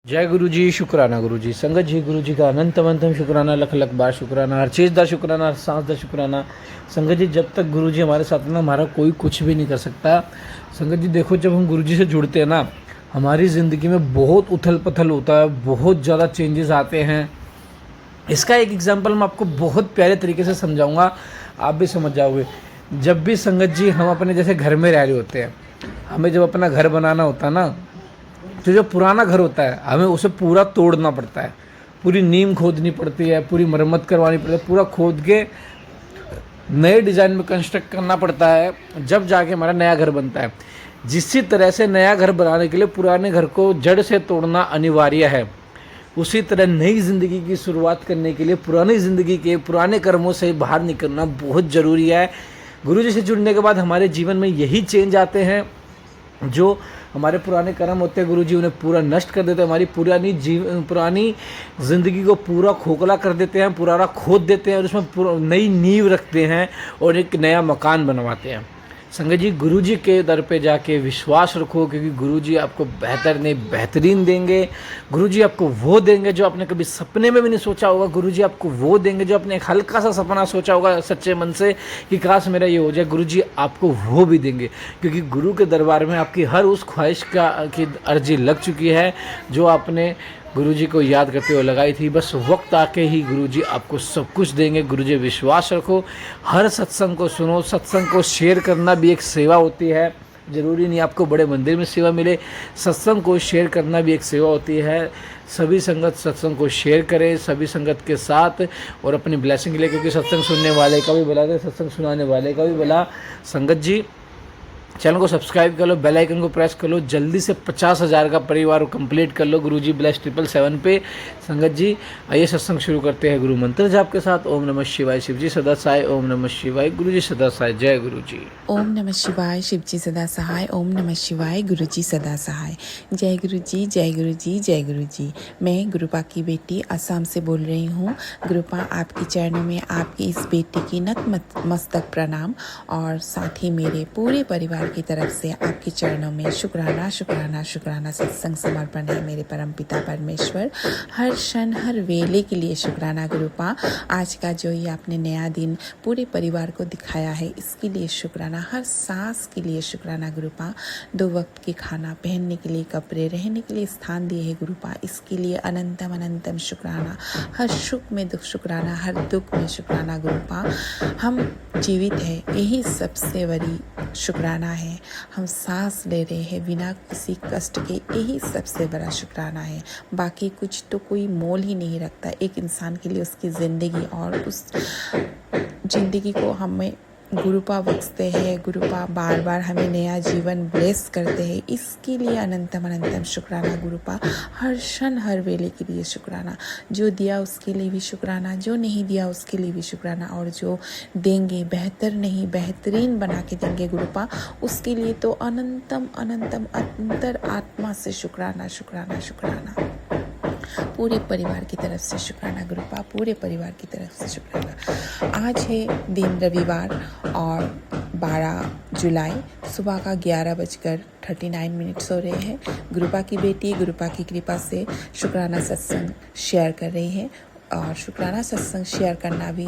जय गुरु जी, शुक्राना गुरु जी, संगत जी, गुरु जी का अनंत अनंतम शुक्राना, लख लख बार शुक्राना, हर चीज़ का शुक्राना, हर सांस का शुक्राना। संगत जी, जब तक गुरु जी हमारे साथ हैं ना, हमारा कोई कुछ भी नहीं कर सकता। संगत जी देखो, जब हम गुरु जी से जुड़ते हैं ना, हमारी ज़िंदगी में बहुत उथल पथल होता है, बहुत ज़्यादा चेंजेस आते हैं। इसका एक एग्जाम्पल मैं आपको बहुत प्यारे तरीके से समझाऊँगा, आप भी समझ जाओगे। जब भी संगत जी हम अपने जैसे घर में रह रहे होते हैं, हमें जब अपना घर बनाना होता है ना, तो जो पुराना घर होता है हमें उसे पूरा तोड़ना पड़ता है, पूरी नींव खोदनी पड़ती है, पूरी मरम्मत करवानी पड़ती है, पूरा खोद के नए डिज़ाइन में कंस्ट्रक्ट करना पड़ता है, जब जाके हमारा नया घर बनता है। जिसी तरह से नया घर बनाने के लिए पुराने घर को जड़ से तोड़ना अनिवार्य है, उसी तरह नई ज़िंदगी की शुरुआत करने के लिए पुरानी ज़िंदगी के पुराने कर्मों से बाहर निकलना बहुत ज़रूरी है। गुरु जी से जुड़ने के बाद हमारे जीवन में यही चेंज आते हैं। जो हमारे पुराने कर्म होते हैं, गुरु जी उन्हें पूरा नष्ट कर देते हैं, हमारी पुरानी ज़िंदगी को पूरा खोखला कर देते हैं, पुराना खोद देते हैं और उसमें नई नींव रखते हैं और एक नया मकान बनवाते हैं। संगत जी, गुरु जी के दर पे जाके विश्वास रखो, क्योंकि गुरु जी आपको बेहतर नहीं बेहतरीन देंगे। गुरु जी आपको वो देंगे जो आपने कभी सपने में भी नहीं सोचा होगा। गुरु जी आपको वो देंगे जो आपने एक हल्का सा सपना सोचा होगा सच्चे मन से कि काश मेरा ये हो जाए, गुरु जी आपको वो भी देंगे। क्योंकि गुरु के दरबार में आपकी हर उस ख्वाहिश की अर्जी लग चुकी है जो आपने गुरु जी को याद करते हुए लगाई थी। बस वक्त आके ही गुरु जी आपको सब कुछ देंगे। गुरु जी विश्वास रखो, हर सत्संग को सुनो। सत्संग को शेयर करना भी एक सेवा होती है, ज़रूरी नहीं आपको बड़े मंदिर में सेवा मिले, सत्संग को शेयर करना भी एक सेवा होती है। सभी संगत सत्संग को शेयर करें सभी संगत के साथ और अपनी ब्लेसिंग ले, क्योंकि सत्संग सुनने वाले का भी भला है, सत्संग सुनाने वाले का भी भला। संगत जी, चैनल को सब्सक्राइब कर लो, बेल आइकन को प्रेस कर लो, जल्दी से 50,000 का परिवार कंप्लीट कर लो गुरुजी ब्लेस 777 पे। संगत जी, आइए सत्संग शुरू करते हैं गुरु मंत्र जाप के साथ। ओम नमः शिवाय, शिव जी सदा सहाय। ओम नमः शिवाय, गुरु जी सदा सहाय। जय गुरु जी। ओम नमः शिवाय, शिव जी सदा सहाय। ओम नमः शिवाय, गुरु जी सदा सहाय। जय गुरु जी, जय गुरु जी, जय गुरु जी। मैं गुरुपा की बेटी असम से बोल रही हूँ। गुरुपा, आपके चरणों में आपकी इस बेटी की मस्तक प्रणाम और साथ ही मेरे पूरे परिवार की तरफ से आपके चरणों में शुक्राना शुक्राना शुक्राना सत्संग समर्पण है मेरे परमपिता परमेश्वर। हर क्षण हर वेले के लिए शुक्राना गुरुपा। आज का जो ये आपने नया दिन पूरे परिवार को दिखाया है, इसके लिए शुक्राना। हर सांस के लिए शुक्राना गुरुपा। 2 वक्त के खाना, पहनने के लिए कपड़े, रहने के लिए स्थान दिए है गुरुपा, इसके लिए अनंतम अनंतम शुक्राना। हर सुख में दुख शुक्राना, हर दुख में शुक्राना गुरुपा। हम जीवित है, यही सबसे बड़ी शुक्राना है। हम सांस ले रहे हैं बिना किसी कष्ट के, यही सबसे बड़ा शुक्राना है। बाकी कुछ तो कोई मोल ही नहीं रखता एक इंसान के लिए, उसकी ज़िंदगी, और उस ज़िंदगी को हमें गुरुपा बख्शते हैं। गुरुपा बार बार हमें नया जीवन ब्लेस करते हैं, इसके लिए अनंतम अनंतम शुक्राना गुरुपा। हर क्षण हर वेले के लिए शुक्राना। जो दिया उसके लिए भी शुक्राना, जो नहीं दिया उसके लिए भी शुक्राना, और जो देंगे बेहतर नहीं बेहतरीन बना के देंगे गुरुपा, उसके लिए तो अनंतम अनंतम अंतर आत्मा से शुक्राना शुक्राना शुक्राना। पूरे परिवार की तरफ से शुक्राना गुरुपा, पूरे परिवार की तरफ से शुक्राना। आज है दिन रविवार और 12 जुलाई, सुबह का 11:39 हो रहे हैं। गुरुपा की बेटी गुरुपा की कृपा से शुक्राना सत्संग शेयर कर रही है, और शुक्राना सत्संग शेयर करना भी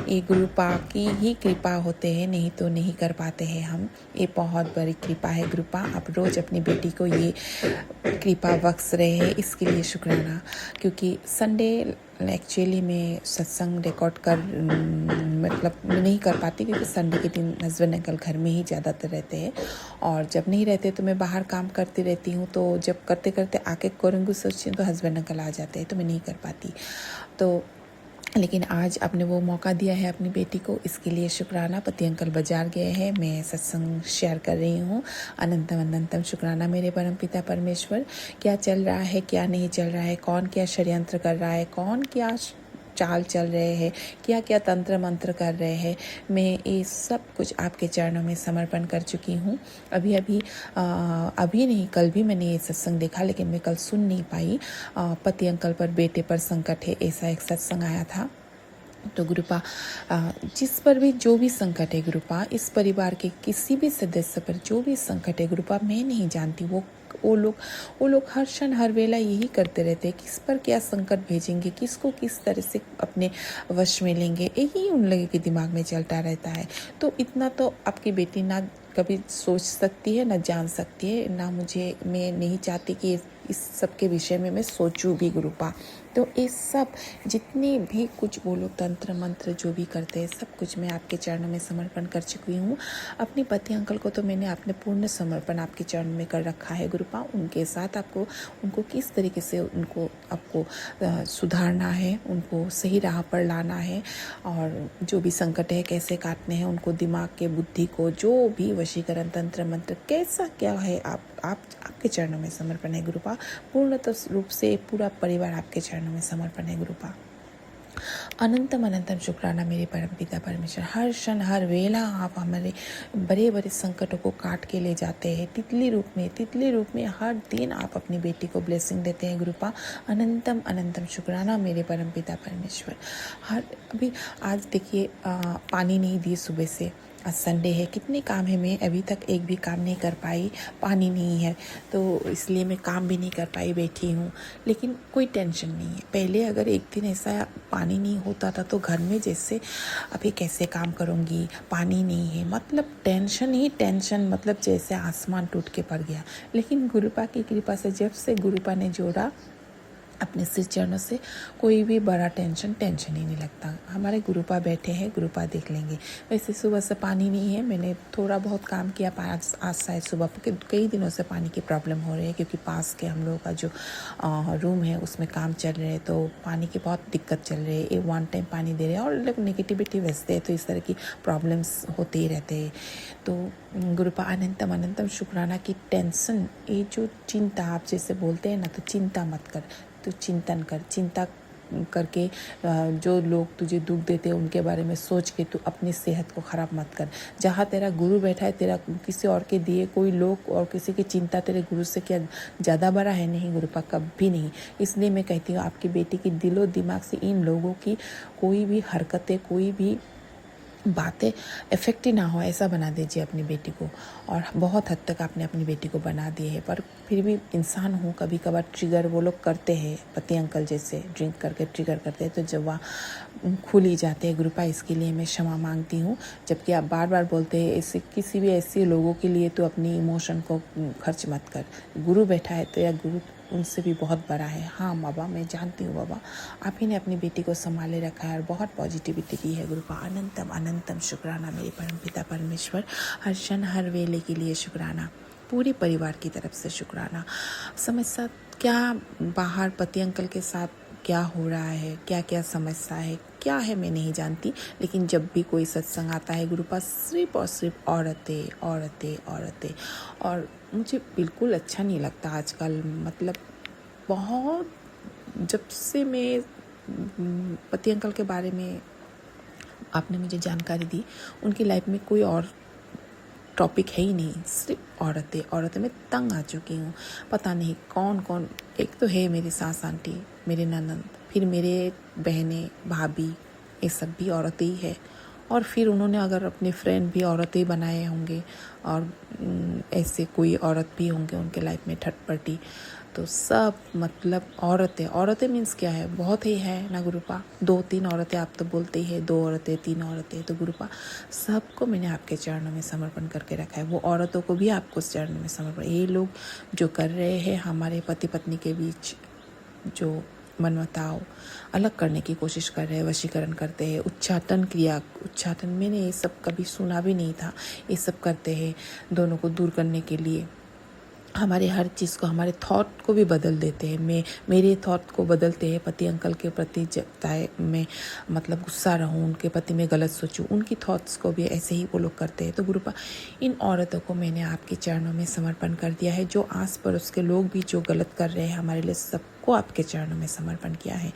ये गुरुपा की ही कृपा होते हैं, नहीं तो नहीं कर पाते हैं हम। ये बहुत बड़ी कृपा है गुरुपा, आप रोज़ अपनी बेटी को ये कृपा बख्श रहे हैं, इसके लिए शुक्राना। क्योंकि संडे एक्चुअली मैं सत्संग रिकॉर्ड मतलब नहीं कर पाती, क्योंकि संडे के दिन हस्बैंड अंकल घर में ही ज़्यादातर रहते हैं, और जब नहीं रहते तो मैं बाहर काम करती रहती हूँ। तो जब करते करते आके करूँगी सोचती हूँ तो हस्बैंड अंकल आ जाते हैं, तो मैं नहीं कर पाती। तो लेकिन आज आपने वो मौका दिया है अपनी बेटी को, इसके लिए शुक्राना। पति अंकल बाजार गए हैं, मैं सत्संग शेयर कर रही हूँ। अनंतम अनंतम शुक्राना मेरे परमपिता परमेश्वर। क्या चल रहा है, क्या नहीं चल रहा है, कौन क्या षड्यंत्र कर रहा है, कौन क्या चाल चल रहे हैं, क्या क्या तंत्र मंत्र कर रहे हैं, मैं ये सब कुछ आपके चरणों में समर्पण कर चुकी हूँ। अभी नहीं, कल भी मैंने ये सत्संग देखा, लेकिन मैं कल सुन नहीं पाई। पति अंकल पर बेटे पर संकट है, ऐसा एक सत्संग आया था। तो गुरुपा, जिस पर भी जो भी संकट है गुरुपा, इस परिवार के किसी भी सदस्य पर जो भी संकट है गुरुपा, मैं नहीं जानती वो वो लोग हर क्षण हर वेला यही करते रहते हैं, किस पर क्या संकट भेजेंगे, किसको किस तरह से अपने वश में लेंगे, यही उन लोगों के दिमाग में चलता रहता है। तो इतना तो आपकी बेटी ना कभी सोच सकती है, ना जान सकती है, ना मैं नहीं चाहती कि इस सब के विषय में मैं सोचूं भी गुरुपा। तो ये सब जितने भी कुछ बोलो तंत्र मंत्र जो भी करते हैं सब कुछ मैं आपके चरणों में समर्पण कर चुकी हूँ। अपने पति अंकल को तो मैंने अपने पूर्ण समर्पण आपके चरणों में कर रखा है गुरुपा। उनके साथ उनको किस तरीके से आपको सुधारना है, उनको सही राह पर लाना है, और जो भी संकट है कैसे काटने हैं उनको, दिमाग के बुद्धि को, जो भी वशीकरण तंत्र मंत्र कैसा क्या है, आपके चरणों में समर्पण है गुरुपा। पूर्णतः रूप से पूरा परिवार आपके चरणों में समर्पण है गुरुपा। अनंतम अनंतम शुक्राना मेरे परम पिता परमेश्वर। हर क्षण हर वेला आप हमारे बड़े बड़े संकटों को काट के ले जाते हैं। तितली रूप में हर दिन आप अपनी बेटी को ब्लेसिंग देते हैं गुरुपा। अनंतम अनंतम शुक्राना मेरे परम पिता परमेश्वर। अभी आज देखिए पानी नहीं दिए सुबह से, आज संडे है, कितने काम है, मैं अभी तक एक भी काम नहीं कर पाई, पानी नहीं है तो इसलिए मैं काम भी नहीं कर पाई, बैठी हूँ। लेकिन कोई टेंशन नहीं है। पहले अगर एक दिन ऐसा पानी नहीं होता था तो घर में जैसे अभी कैसे काम करूँगी, पानी नहीं है, मतलब टेंशन ही टेंशन, मतलब जैसे आसमान टूट के पड़ गया। लेकिन गुरुपा की कृपा से जब से गुरुपा ने जोड़ा अपने सिर चरणों से, कोई भी बड़ा टेंशन ही नहीं लगता। हमारे गुरुपा बैठे हैं, गुरुपा देख लेंगे। वैसे सुबह से पानी नहीं है, मैंने थोड़ा बहुत काम किया, आज शायद सुबह, कई दिनों से पानी की प्रॉब्लम हो रही है क्योंकि पास के हम लोगों का जो रूम है उसमें काम चल रहे हैं, तो पानी की बहुत दिक्कत चल रही है। वन टाइम पानी दे रहे हैं और लोग नेगेटिविटी भेजते हैं, तो इस तरह की प्रॉब्लम्स होते ही रहते हैं। तो गुरुपा अनंतम अनंतम शुक्राना की टेंशन, ये जो चिंता आप जैसे बोलते हैं ना, तो चिंता मत कर, तो चिंतन कर, चिंता करके जो लोग तुझे दुख देते हैं उनके बारे में सोच के तू अपनी सेहत को ख़राब मत कर। जहाँ तेरा गुरु बैठा है, तेरा किसी और के दिए कोई लोग और किसी की चिंता तेरे गुरु से क्या ज़्यादा बड़ा है? नहीं गुरुपा, कभी नहीं। इसलिए मैं कहती हूँ आपकी बेटी की दिलो दिमाग से इन लोगों की कोई भी हरकतें, कोई भी बातें इफेक्ट ही ना हो, ऐसा बना दीजिए अपनी बेटी को। और बहुत हद तक आपने अपनी बेटी को बना दिए है, पर फिर भी इंसान हूँ, कभी कभार ट्रिगर वो लोग करते हैं, पति अंकल जैसे ड्रिंक करके ट्रिगर करते हैं, तो जब वह खुल ही जाते हैं गुरुपा। इसके लिए मैं क्षमा मांगती हूँ। जबकि आप बार बार बोलते हैं ऐसे किसी भी ऐसे लोगों के लिए तो अपनी इमोशन को खर्च मत कर। गुरु बैठा है तो या गुरु उनसे भी बहुत बड़ा है। हाँ बाबा, मैं जानती हूँ बाबा, आप ही ने अपनी बेटी को संभाले रखा है और बहुत पॉजिटिविटी दी है गुरुपा। अनंतम अनंतम शुक्राना मेरे परम पिता परमेश्वर। हर क्षण हर वेले के लिए शुक्राना, पूरे परिवार की तरफ से शुक्राना। समस्या क्या बाहर पति अंकल के साथ क्या हो रहा है, क्या क्या समस्या है, क्या है मैं नहीं जानती, लेकिन जब भी कोई सत्संग आता है गुरुपा, सिर्फ और सिर्फ औरतें औरतें औरतें, और मुझे बिल्कुल अच्छा नहीं लगता आजकल। मतलब बहुत, जब से मैं पति अंकल के बारे में आपने मुझे जानकारी दी, उनकी लाइफ में कोई और टॉपिक है ही नहीं, सिर्फ औरतें औरतें। मैं तंग आ चुकी हूँ। पता नहीं कौन कौन, एक तो है मेरी सास आंटी, मेरे ननद, फिर मेरे बहनें भाभी, ये सब भी औरतें ही है। और फिर उन्होंने अगर अपने फ्रेंड भी औरतें ही बनाए होंगे, और ऐसे कोई औरत भी होंगे उनके लाइफ में ठटपटी, तो सब मतलब औरतें मीन्स क्या है, बहुत ही है ना गुरुपा। 2-3 औरतें आप तो बोलते ही है, 2 औरतें 3 औरतें, तो गुरुपा सबको मैंने आपके चरणों में समर्पण करके रखा है। वो औरतों को भी आपको चरणों में समर्पण। ये लोग जो कर रहे हैं हमारे पति पत्नी के बीच, जो मनमताव अलग करने की कोशिश कर रहे हैं, वशीकरण करते हैं, उच्चाटन मैंने ये सब कभी सुना भी नहीं था। ये सब करते हैं दोनों को दूर करने के लिए, हमारे हर चीज़ को, हमारे थॉट को भी बदल देते हैं। मेरे थॉट को बदलते हैं, पति अंकल के प्रति चाहे मैं मतलब गुस्सा रहूं, उनके प्रति मैं गलत सोचूं, उनकी थॉट्स को भी ऐसे ही वो लोग करते हैं। तो गुरुपा इन औरतों को मैंने आपके चरणों में समर्पण कर दिया है। जो आस पड़ोस के लोग भी जो गलत कर रहे हैं हमारे लिए, सबको आपके चरणों में समर्पण किया है।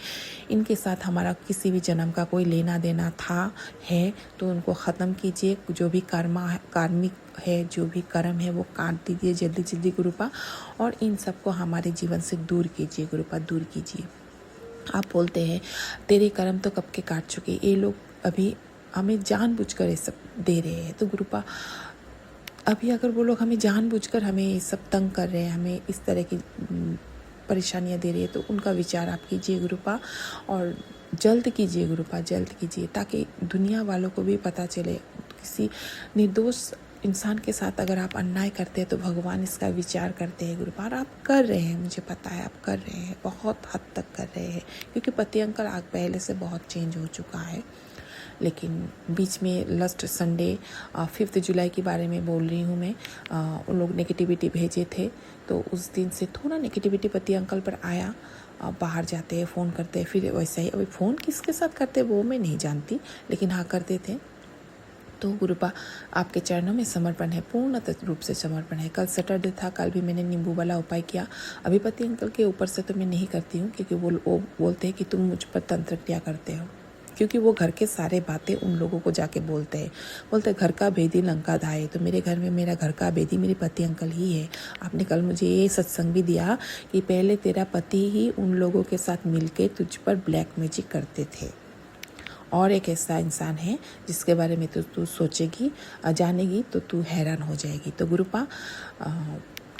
इनके साथ हमारा किसी भी जन्म का कोई लेना देना था है तो उनको ख़त्म कीजिए। जो भी कार्मिक है, जो भी कर्म है वो काट दीजिए जल्दी जल्दी गुरुपा, और इन सबको हमारे जीवन से दूर कीजिए गुरुपा, दूर कीजिए। आप बोलते हैं तेरे कर्म तो कब के काट चुके, ये लोग अभी हमें जानबूझकर ये सब दे रहे हैं। तो गुरुपा अभी अगर वो लोग हमें जानबूझकर हमें सब तंग कर रहे हैं, हमें इस तरह की परेशानियां दे रही है, तो उनका विचार आप कीजिए गुरुपा, और जल्द कीजिए गुरुपा, जल्द कीजिए, ताकि दुनिया वालों को भी पता चले। किसी निर्दोष इंसान के साथ अगर आप अन्याय करते हैं तो भगवान इसका विचार करते हैं गुरुपा, और आप कर रहे हैं, मुझे पता है आप कर रहे हैं, बहुत हद तक कर रहे हैं, क्योंकि पति अंकल आग पहले से बहुत चेंज हो चुका है। लेकिन बीच में लास्ट संडे 5 जुलाई के बारे में बोल रही हूँ मैं, उन लोग नेगेटिविटी भेजे थे, तो उस दिन से थोड़ा नेगेटिविटी पति अंकल पर आया। बाहर जाते हैं, फ़ोन करते हैं, फिर वैसा ही, अभी फ़ोन किसके साथ करते वो मैं नहीं जानती, लेकिन हाँ करते थे। तो गुरुपा आपके चरणों में समर्पण है, पूर्ण रूप से समर्पण है। कल सैटरडे था, कल भी मैंने नींबू वाला उपाय किया। अभी पति अंकल के ऊपर से तो मैं नहीं करती हूँ, क्योंकि वो बोलते हैं कि तुम मुझ पर तंत्र क्रिया करते हो, क्योंकि वो घर के सारे बातें उन लोगों को जाके बोलते हैं घर का भेदी लंका धाये। तो मेरे घर में मेरा घर का भेदी मेरे पति अंकल ही है। आपने कल मुझे ये सत्संग भी दिया कि पहले तेरा पति ही उन लोगों के साथ मिलके तुझ पर ब्लैक मैजिक करते थे, और एक ऐसा इंसान है जिसके बारे में तू सोचेगी, जानेगी तो तू हैरान हो जाएगी। तो गुरुपा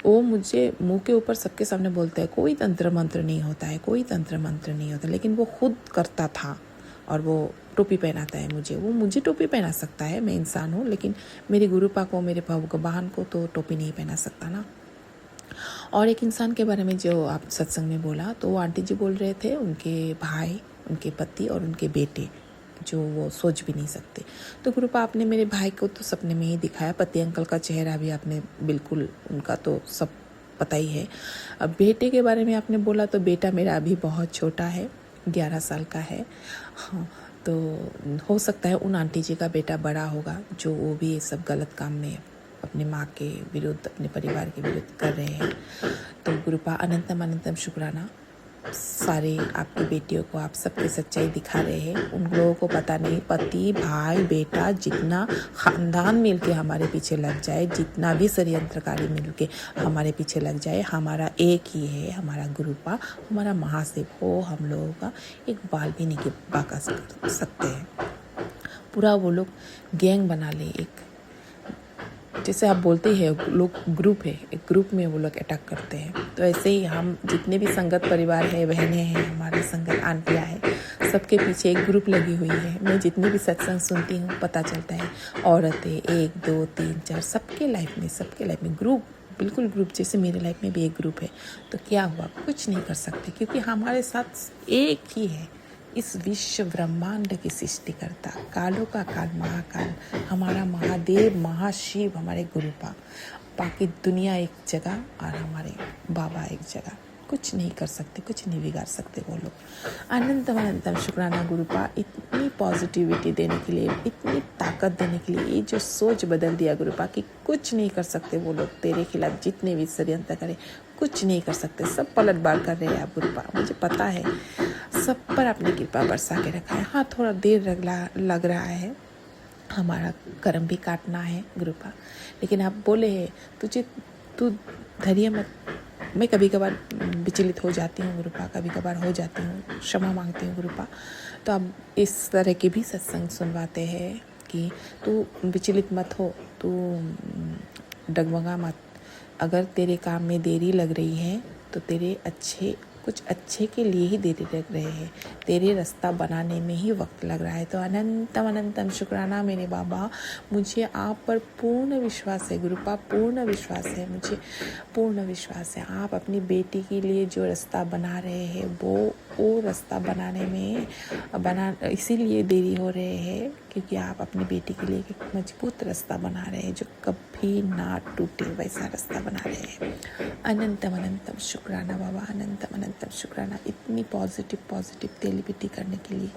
वो मुझे मुंह के ऊपर सबके सामने बोलते हैं कोई तंत्र मंत्र नहीं होता है, कोई तंत्र मंत्र नहीं होता, लेकिन वो खुद करता था। और वो टोपी पहनाता है मुझे, वो मुझे टोपी पहना सकता है, मैं इंसान हूँ, लेकिन मेरी गुरुपा को, मेरे बहन को तो टोपी नहीं पहना सकता ना। और एक इंसान के बारे में जो आप सत्संग में बोला, तो वो आंटी जी बोल रहे थे उनके भाई, उनके पति और उनके बेटे, जो वो सोच भी नहीं सकते। तो गुरुपा आपने मेरे भाई को तो सपने में ही दिखाया, पति अंकल का चेहरा भी आपने बिल्कुल, उनका तो सब पता ही है। अब बेटे के बारे में आपने बोला, तो बेटा मेरा अभी बहुत छोटा है, 11 साल का है। हाँ, तो हो सकता है उन आंटी जी का बेटा बड़ा होगा, जो वो भी ये सब गलत काम में अपने माँ के विरुद्ध, अपने परिवार के विरुद्ध कर रहे हैं। तो गुरुपा अनंतम अनंतम शुक्राना, सारे आपकी बेटियों को आप सबकी सच्चाई दिखा रहे हैं। उन लोगों को पता नहीं, पति भाई बेटा जितना खानदान मिलके हमारे पीछे लग जाए, जितना भी षड्यंत्रकारी मिलके हमारे पीछे लग जाए, हमारा एक ही है, हमारा गुरुपा, हमारा महाशिव हो, हम लोगों का एक बाल भी नहीं बाका सकते हैं। पूरा वो लोग गैंग बना ले, एक जैसे आप बोलते हैं लोग ग्रुप है, एक ग्रुप में वो लोग अटैक करते हैं। तो ऐसे ही हम जितने भी संगत परिवार है, बहनें हैं, हमारे संगत आंटियाँ हैं, सबके पीछे एक ग्रुप लगी हुई है। मैं जितने भी सत्संग सुनती हूँ पता चलता है, औरतें 1 2 3 4 सबके लाइफ में ग्रुप, बिल्कुल ग्रुप, जैसे मेरे लाइफ में भी एक ग्रुप है। तो क्या हुआ, कुछ नहीं कर सकते, क्योंकि हमारे साथ एक ही है, इस विश्व ब्रह्मांड की सृष्टि करता, कालों का काल महाकाल, हमारा महादेव महाशिव, हमारे गुरुपा, बाकी दुनिया एक जगह और हमारे बाबा एक जगह। कुछ नहीं कर सकते, कुछ नहीं बिगाड़ सकते वो लोग। अनंतम अनंतम शुक्राना गुरुपा, इतनी पॉजिटिविटी देने के लिए, इतनी ताकत देने के लिए, ये जो सोच बदल दिया गुरुपा कि कुछ नहीं कर सकते वो लोग तेरे खिलाफ, जितने भी षड्यंत्र करें कुछ नहीं कर सकते, सब पलटवार कर रहे हैं आप गुरुपा, मुझे पता है। सब पर अपनी कृपा बरसा के रखा है। हाँ, थोड़ा देर लग रहा है, हमारा कर्म भी काटना है गुरुपा, लेकिन आप बोले हैं तू धैर्य मत। मैं कभी कभार विचलित हो जाती हूँ गुरुपा, कभी कभार हो जाती हूँ, क्षमा मांगती हूँ गुरुपा। तो अब इस तरह के भी सत्संग सुनवाते हैं कि तू विचलित मत हो, तू डगमगा मत। अगर तेरे काम में देरी लग रही है तो तेरे कुछ अच्छे के लिए ही देरी लग रहे हैं, तेरे रास्ता बनाने में ही वक्त लग रहा है। तो अनंतम अनंतम शुक्राना मेरे बाबा, मुझे आप पर पूर्ण विश्वास है गुरुपा, पूर्ण विश्वास है, मुझे पूर्ण विश्वास है। आप अपनी बेटी के लिए जो रास्ता बना रहे हैं वो रास्ता बनाने में इसीलिए देरी हो रहे हैं क्योंकि आप अपनी बेटी के लिए एक मजबूत रास्ता बना रहे हैं जो कभी ना टूटे, वैसा रास्ता बना रहे हैं। अनंतम अनंतम शुक्राना बाबा, अनंतम अनंतम शुक्राना। इतनी पॉजिटिव तेलीबिटी करने के लिए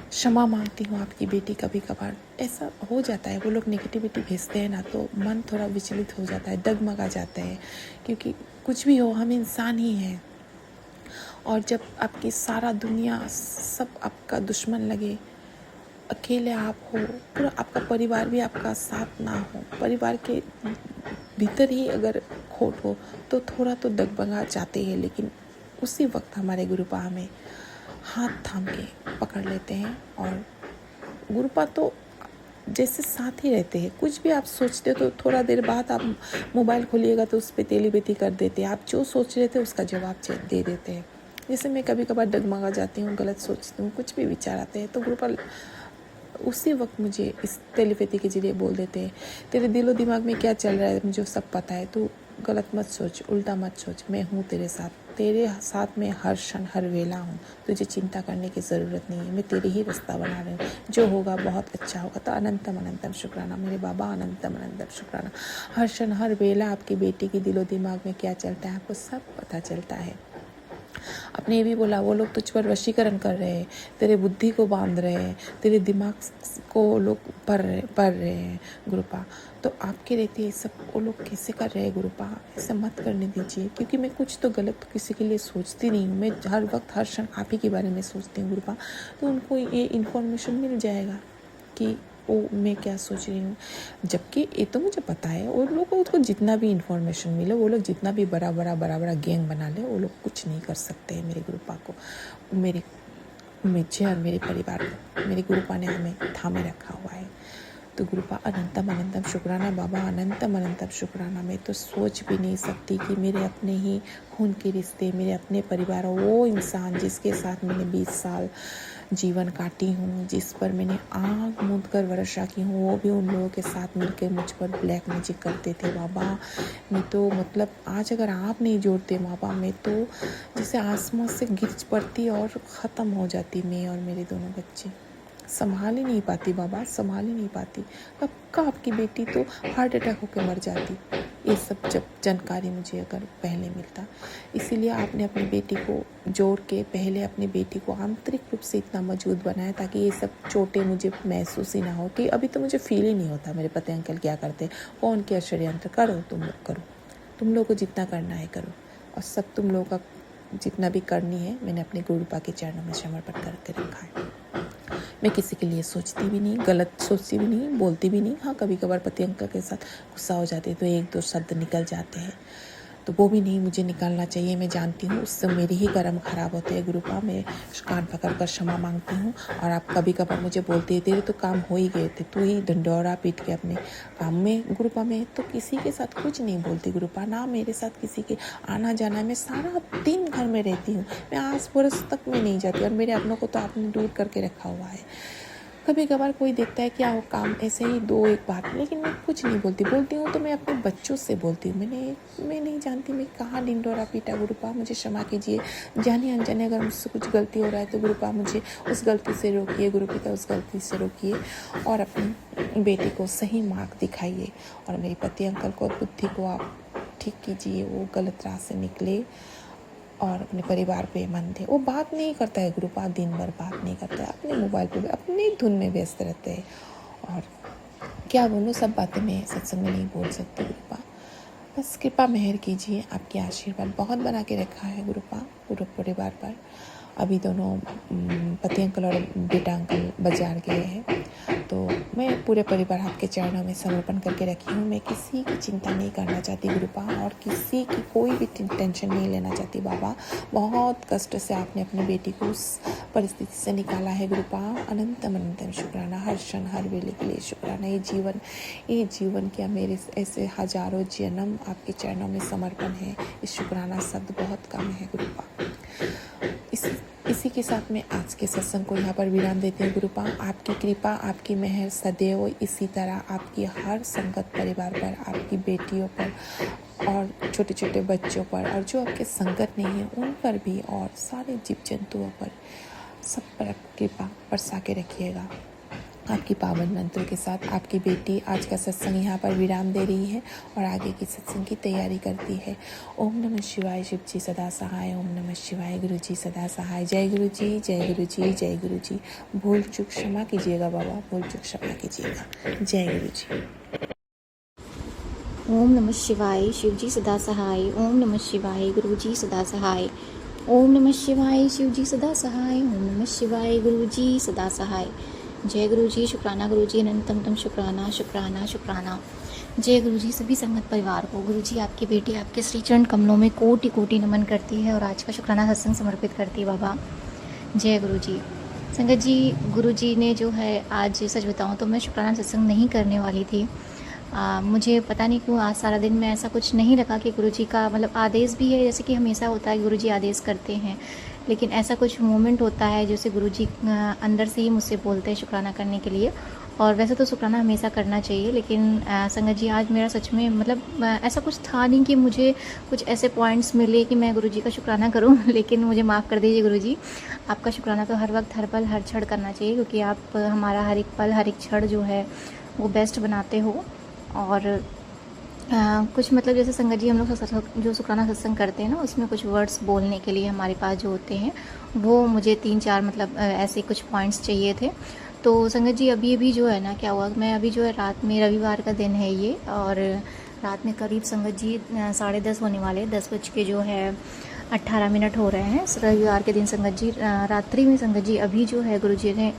क्षमा मांगती हूँ आपकी बेटी। कभी कभार ऐसा हो जाता है, वो लोग नेगेटिविटी भेजते हैं ना तो मन थोड़ा विचलित हो जाता है, डगमगा जाता है, क्योंकि कुछ भी हो हम इंसान ही हैं। और जब आपकी सारा दुनिया सब आपका दुश्मन लगे, अकेले आप हो, पूरा आपका परिवार भी आपका साथ ना हो, परिवार के भीतर ही अगर खोट हो तो थोड़ा तो डगमगा जाते हैं, लेकिन उसी वक्त हमारे गुरुपा हमें हाथ थाम के पकड़ लेते हैं। और गुरुपा तो जैसे साथ ही रहते हैं। कुछ भी आप सोचते हो तो थोड़ा देर बाद आप मोबाइल खोलिएगा तो उस पर तेली बेती कर देते हैं। आप जो सोच रहे थे उसका जवाब दे देते हैं। जैसे मैं कभी कभार डगमगा जाती हूँ, गलत सोचती हूँ, कुछ भी विचार आते हैं तो गुरुपाल उसी वक्त मुझे इस टेलीपैथी के जरिए बोल देते हैं, तेरे दिलो दिमाग में क्या चल रहा है मुझे सब पता है, तू गलत मत सोच, उल्टा मत सोच, मैं हूँ तेरे साथ में हर क्षण हर वेला हूँ, तुझे चिंता करने की ज़रूरत नहीं है, मैं तेरे ही रास्ता बना रही हूँ, जो होगा बहुत अच्छा होगा। तो अनंतम अनंतम शुक्राना मेरे बाबा, अनंतम अनंतम शुक्राना। हर क्षण हर वेला आपकी बेटी की दिलो दिमाग में क्या चलता है आपको सब पता चलता है। आपने ये भी बोला वो लोग तुझ पर वशीकरण कर रहे हैं, तेरे बुद्धि को बांध रहे हैं, तेरे दिमाग को लोग पढ़ रहे हैं गुरुपा। तो आपके रहते ये सब वो लोग कैसे कर रहे हैं गुरुपा, ऐसा मत करने दीजिए, क्योंकि मैं कुछ तो गलत किसी के लिए सोचती नहीं हूँ, मैं हर वक्त हर क्षण आप ही के बारे में सोचती हूँ गुरुपा। तो उनको ये इन्फॉर्मेशन मिल जाएगा कि वो मैं क्या सोच रही हूँ, जबकि ये तो मुझे पता है। और लोग को जितना भी इंफॉर्मेशन मिले, वो लोग जितना भी बड़ा बड़ा गैंग बना ले, वो लोग कुछ नहीं कर सकते हैं मेरे गुरुपा को, मुझे और मेरे परिवार को। मेरे गुरुपा ने हमें थामे रखा हुआ है। तो गुरुपा अनंतम अनंतम शुक्राना बाबा, अनंतम अनंतम शुक्राना। मैं तो सोच भी नहीं सकती कि मेरे अपने ही खून के रिश्ते, मेरे अपने परिवार, वो इंसान जिसके साथ मैंने 20 साल जीवन काटी हूँ, जिस पर मैंने आँख मूंद कर वर्षा की हूँ, वो भी उन लोगों के साथ मिलकर मुझ पर ब्लैक मैजिक करते थे बाबा। मैं तो मतलब आज अगर आप नहीं जोड़ते बाबा, मैं तो जैसे आसमान से गिर पड़ती और ख़त्म हो जाती, मैं और मेरे दोनों बच्चे। संभाल ही नहीं पाती बाबा, संभाल ही नहीं पाती। अब का आपकी बेटी तो हार्ट अटैक होकर मर जाती, ये सब जब जानकारी मुझे अगर पहले मिलता। इसीलिए आपने अपनी बेटी को जोड़ के पहले अपनी बेटी को आंतरिक रूप से इतना मजबूत बनाया ताकि ये सब चोटें मुझे महसूस ही ना हो, कि अभी तो मुझे फील ही नहीं होता मेरे पति अंकल क्या करते, कौन क्या षड्यंत्र करो, तुम लोग करो, तुम लोग को जितना करना है करो, और सब तुम लोगों का जितना भी करनी है मैंने अपने गुरुपा के चरणों में समर्पण करके रखा है। मैं किसी के लिए सोचती भी नहीं, गलत सोचती भी नहीं, बोलती भी नहीं। हाँ कभी कभार पति अंकल के साथ गुस्सा हो जाते तो एक दो शब्द निकल जाते हैं, तो वो भी नहीं मुझे निकालना चाहिए, मैं जानती हूँ उससे मेरे ही कर्म खराब होते हैं गुरुपा। मैं कान पकड़ कर क्षमा मांगती हूँ। और आप कभी कभार मुझे बोलते हैं तेरे तो काम हो ही गए थे, तू ही ढंडोरा पीट के अपने काम में। गुरुपा मैं तो किसी के साथ कुछ नहीं बोलती गुरुपा, ना मेरे साथ किसी के आना जाना, मैं सारा दिन घर में रहती हूँ, मैं आस पड़ोस तक में नहीं जाती, और मेरे अपनों को तो आपने दूर करके रखा हुआ है। कभी कभार कोई देखता है क्या वो काम ऐसे ही दो एक बात, लेकिन मैं कुछ नहीं बोलती हूँ तो मैं अपने बच्चों से बोलती हूँ। मैं नहीं जानती मैं कहाँ डिंडोरा पीटा गुरुपा, मुझे क्षमा कीजिए, जाने अनजाने अगर मुझसे कुछ गलती हो रहा है तो गुरुपा मुझे उस गलती से रोकिए, गुरुपिता उस गलती से रोकिए, और अपनी बेटी को सही मार्ग दिखाइए, और मेरे पति अंकल को बुद्धि को आप ठीक कीजिए, वो गलत राह से निकले और अपने परिवार पे मन दे। वो बात नहीं करता है गुरुपा, दिन भर बात नहीं करता है, अपने मोबाइल पे अपनी धुन में व्यस्त रहते हैं, और क्या बोलूँ सब बातें मैं सत्संग में नहीं बोल सकती गुरुपा। बस कृपा मेहर कीजिए, आपकी आशीर्वाद बहुत बना के रखा है गुरुपा पूरे परिवार पर। अभी दोनों पति अंकल और बेटा अंकल बाजार गए हैं, तो मैं पूरे परिवार आपके चरणों में समर्पण करके रखी हूँ। मैं किसी की चिंता नहीं करना चाहती गुरुपा, और किसी की कोई भी टेंशन नहीं लेना चाहती बाबा। बहुत कष्ट से आपने अपनी बेटी को उस परिस्थिति से निकाला है गुरुपा, अनंतम अनंतम शुक्राना, हर क्षण हर वेले के लिए शुक्राना। ये जीवन क्या मेरे ऐसे हजारों जन्म आपके चरणों में समर्पण है, इस शुक्राना शब्द बहुत कम है गुरुपा। इसी के साथ में आज के सत्संग को यहाँ पर विराम देते हैं गुरुपा। आपकी कृपा, आपकी मेहर सदैव इसी तरह आपकी हर संगत परिवार पर, आपकी बेटियों पर और छोटे छोटे बच्चों पर, और जो आपके संगत नहीं है उन पर भी, और सारे जीव जंतुओं पर, सब पर कृपा बरसा के रखिएगा। आपकी पावन मंत्रों के साथ आपकी बेटी आज का सत्संग यहाँ पर विराम दे रही है और आगे की सत्संग की तैयारी करती है। ओम नमः शिवाय, शिव जी सदा सहाय। ओम नमः शिवाय, गुरु जी सदा सहाय। जय गुरु जी, जय गुरु जी, जय गुरु जी। भूल चूक क्षमा कीजिएगा बाबा, भूल चूक क्षमा कीजिएगा। जय गुरु जी। ओम नमः शिवाय, शिव जी सदा सहाय। ओम नमः शिवाय, गुरु जी सदा सहाय। ओम नमः शिवाय, शिव जी सदा सहाय। ओम नमः शिवाय, गुरु जी सदा सहाय। जय गुरु जी, शुक्राना गुरु जी, अनंतम शुक्राना शुक्राना शुक्राना। जय गुरु जी। सभी संगत परिवार को गुरु जी आपकी बेटी आपके श्री चरण कमलों में कोटि कोटि नमन करती है और आज का शुक्राना सत्संग समर्पित करती है बाबा। जय गुरु जी। संगत जी, गुरुजी ने जो है आज सच बताऊँ तो मैं शुक्राना सत्संग नहीं करने वाली थी। मुझे पता नहीं क्यों आज सारा दिन में ऐसा कुछ नहीं लगा कि गुरुजी का मतलब आदेश भी है, जैसे कि हमेशा होता है गुरुजी आदेश करते हैं, लेकिन ऐसा कुछ मोमेंट होता है जैसे गुरुजी अंदर से ही मुझसे बोलते हैं शुक्राना करने के लिए। और वैसे तो शुक्राना हमेशा करना चाहिए, लेकिन संगत जी आज मेरा सच में मतलब ऐसा कुछ था नहीं कि मुझे कुछ ऐसे पॉइंट्स मिले कि मैं गुरुजी का शुक्राना करूं लेकिन मुझे माफ़ कर दीजिए गुरुजी, आपका शुक्राना तो हर वक्त, हर पल, हर क्षण करना चाहिए, क्योंकि आप हमारा हर एक पल, हर एक क्षण जो है वो बेस्ट बनाते हो। और कुछ मतलब जैसे संगत जी हम लोग जो शुक्राना सत्संग करते हैं ना, उसमें कुछ वर्ड्स बोलने के लिए हमारे पास जो होते हैं वो मुझे 3-4 मतलब ऐसे कुछ पॉइंट्स चाहिए थे। तो संगत जी अभी जो है ना, क्या हुआ, मैं अभी जो है रात में, रविवार का दिन है ये, और रात में करीब संगत जी 10:30 होने वाले, 10:18 हो रहे हैं रविवार के दिन संगत जी, रात्रि में संगत जी अभी जो है गुरुजी ने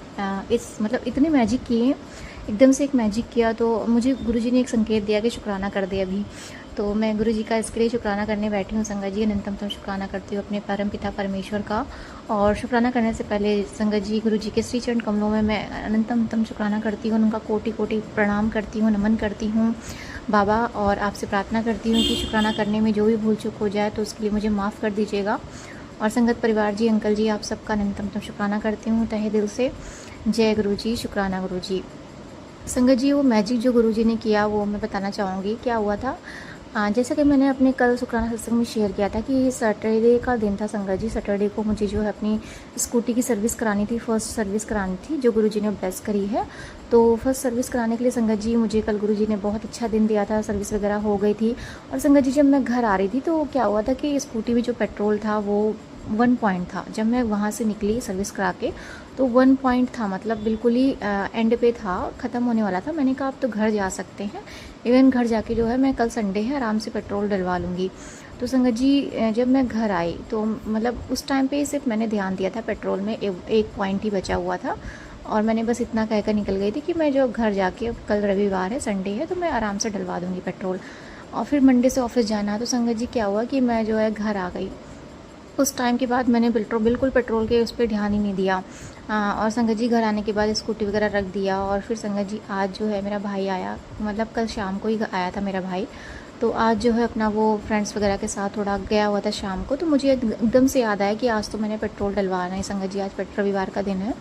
इस मतलब इतने मैजिक किए, एकदम से एक मैजिक किया, तो मुझे गुरुजी ने एक संकेत दिया कि शुक्राना कर दे अभी। तो मैं गुरुजी का इसके लिए शुक्राना करने बैठी हूँ संगत जी, अनंतम शुक्राना करती हूँ अपने परम पिता परमेश्वर का। और शुक्राना करने से पहले संगत जी गुरुजी के श्री चरण कमलों में मैं अनंतम शुक्राना करती हूँ, उनका कोटि कोटि प्रणाम करती हूँ, नमन करती हूँ बाबा, और आपसे प्रार्थना करती हूँ कि शुक्राना करने में जो भी भूल चूक हो जाए तो उसके लिए मुझे माफ़ कर दीजिएगा। और संगत परिवार जी, अंकल जी, आप सबका अनंतम शुक्राना करती हूँ तहे दिल से। जय गुरु जी, शुक्राना गुरु जी। संगत जी वो मैजिक जो गुरुजी ने किया वो मैं बताना चाहूँगी। क्या हुआ था, जैसा कि मैंने अपने कल शुक्राना सत्संग में शेयर किया था कि सैटरडे का दिन था संगत जी। सैटरडे को मुझे जो है अपनी स्कूटी की सर्विस करानी थी, फर्स्ट सर्विस करानी थी जो गुरुजी ने ब्लेस करी है। तो फर्स्ट सर्विस कराने के लिए संगत जी मुझे कल गुरुजी ने बहुत अच्छा दिन दिया था, सर्विस वगैरह हो गई थी। और संगत जी जब मैं घर आ रही थी तो क्या हुआ था कि स्कूटी में जो पेट्रोल था वो 1 पॉइंट था। जब मैं वहाँ से निकली सर्विस करा के तो 1 पॉइंट था, मतलब बिल्कुल ही एंड पे था, ख़त्म होने वाला था। मैंने कहा आप तो घर जा सकते हैं, इवन घर जाके जो है मैं कल संडे है आराम से पेट्रोल डलवा लूँगी। तो संगत जी जब मैं घर आई तो मतलब उस टाइम पे सिर्फ मैंने ध्यान दिया था पेट्रोल में 1 पॉइंट ही बचा हुआ था, और मैंने बस इतना कहकर निकल गई थी कि मैं जो घर जाके, अब कल रविवार है, संडे है, तो मैं आराम से डलवा दूँगी पेट्रोल, और फिर मंडे से ऑफिस जाना। तो संगत जी क्या हुआ कि मैं जो है घर आ गई। उस टाइम के बाद मैंने बिल्कुल पेट्रोल के उस पर ध्यान ही नहीं दिया। और संगत जी घर आने के बाद स्कूटी वगैरह रख दिया, और फिर संगत जी आज जो है मेरा भाई आया, मतलब कल शाम को ही आया था मेरा भाई। तो आज जो है अपना वो फ्रेंड्स वगैरह के साथ थोड़ा गया हुआ था शाम को, तो मुझे एकदम से याद आया कि आज तो मैंने पेट्रोल डलवाना है संगत जी, आज रविवार का दिन है।